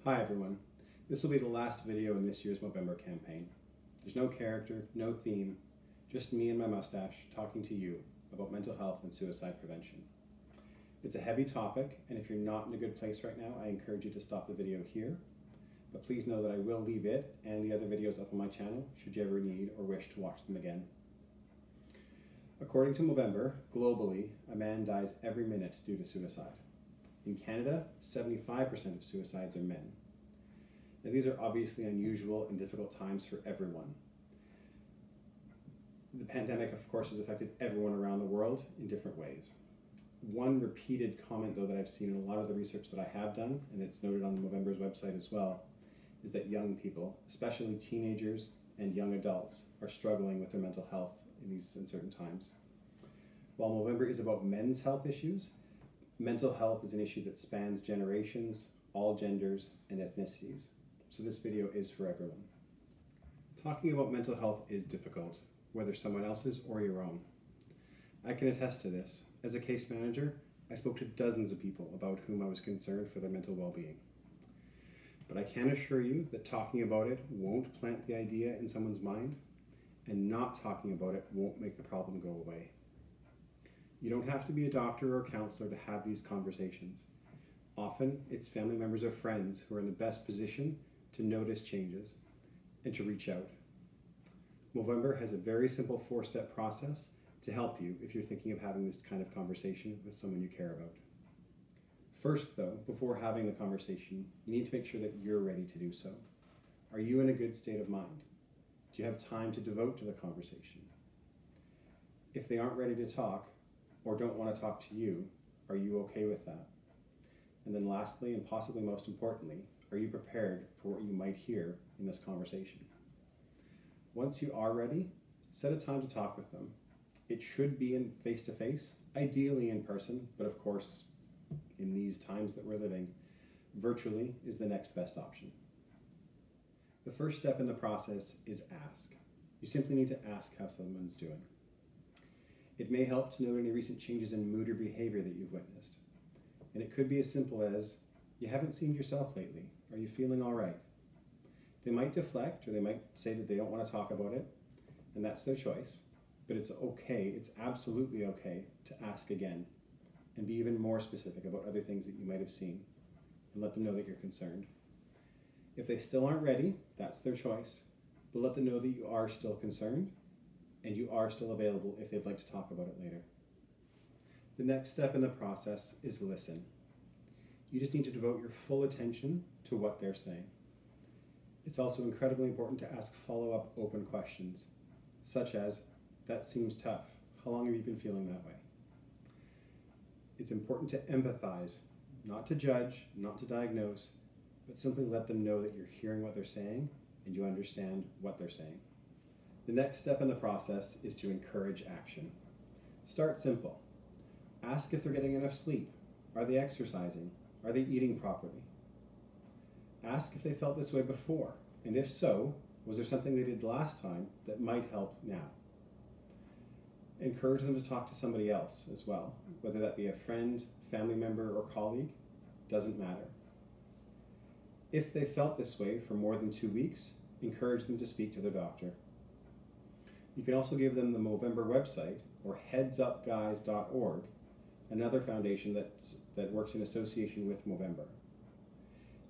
Hi everyone. This will be the last video in this year's Movember campaign. There's no character, no theme, just me and my mustache talking to you about mental health and suicide prevention. It's a heavy topic, and if you're not in a good place right now, I encourage you to stop the video here. But please know that I will leave it and the other videos up on my channel should you ever need or wish to watch them again. According to Movember, globally, a man dies every minute due to suicide. In Canada, 75% of suicides are men. Now, these are obviously unusual and difficult times for everyone. The pandemic, of course, has affected everyone around the world in different ways. One repeated comment, though, that I've seen in a lot of the research that I have done, and it's noted on the Movember's website as well, is that young people, especially teenagers and young adults, are struggling with their mental health in these uncertain times. While Movember is about men's health issues, mental health is an issue that spans generations, all genders, and ethnicities. So this video is for everyone. Talking about mental health is difficult, whether someone else's or your own. I can attest to this. As a case manager, I spoke to dozens of people about whom I was concerned for their mental well-being. But I can assure you that talking about it won't plant the idea in someone's mind, and not talking about it won't make the problem go away. You don't have to be a doctor or counselor to have these conversations. Often, it's family members or friends who are in the best position to notice changes and to reach out. Movember has a very simple 4-step process to help you if you're thinking of having this kind of conversation with someone you care about. First, though, before having the conversation, you need to make sure that you're ready to do so. Are you in a good state of mind? Do you have time to devote to the conversation? If they aren't ready to talk, or don't want to talk to you, are you okay with that? And then lastly, and possibly most importantly, are you prepared for what you might hear in this conversation? Once you are ready, set a time to talk with them. It should be in face-to-face, ideally in person, but of course, in these times that we're living, virtually is the next best option. The first step in the process is ask. You simply need to ask how someone's doing. It may help to note any recent changes in mood or behavior that you've witnessed. And it could be as simple as, you haven't seen yourself lately. Are you feeling all right? They might deflect, or they might say that they don't want to talk about it, and that's their choice. But it's okay, it's absolutely okay to ask again, and be even more specific about other things that you might have seen, and let them know that you're concerned. If they still aren't ready, that's their choice, but let them know that you are still concerned, and you are still available if they'd like to talk about it later. The next step in the process is listen. You just need to devote your full attention to what they're saying. It's also incredibly important to ask follow-up open questions, such as, that seems tough. How long have you been feeling that way? It's important to empathize, not to judge, not to diagnose, but simply let them know that you're hearing what they're saying and you understand what they're saying. The next step in the process is to encourage action. Start simple. Ask if they're getting enough sleep. Are they exercising? Are they eating properly? Ask if they felt this way before, and if so, was there something they did last time that might help now? Encourage them to talk to somebody else as well, whether that be a friend, family member, or colleague, doesn't matter. If they felt this way for more than 2 weeks, encourage them to speak to their doctor. You can also give them the Movember website, or headsupguys.org, another foundation that works in association with Movember.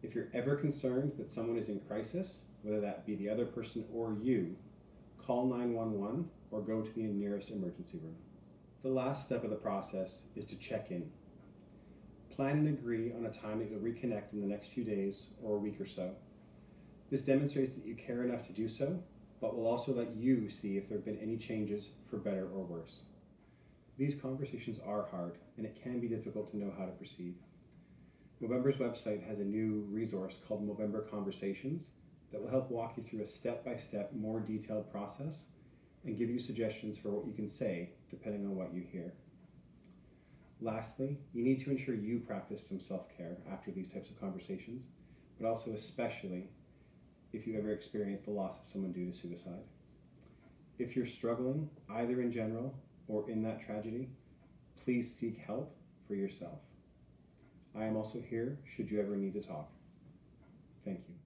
If you're ever concerned that someone is in crisis, whether that be the other person or you, call 911 or go to the nearest emergency room. The last step of the process is to check in. Plan and agree on a time that you'll reconnect in the next few days or a week or so. This demonstrates that you care enough to do so, but will also let you see if there have been any changes for better or worse. These conversations are hard, and it can be difficult to know how to proceed. Movember's website has a new resource called Movember Conversations that will help walk you through a step-by-step, more detailed process and give you suggestions for what you can say depending on what you hear. Lastly, you need to ensure you practice some self-care after these types of conversations, but also especially if you ever experience the loss of someone due to suicide. If you're struggling, either in general or in that tragedy, please seek help for yourself. I am also here should you ever need to talk. Thank you.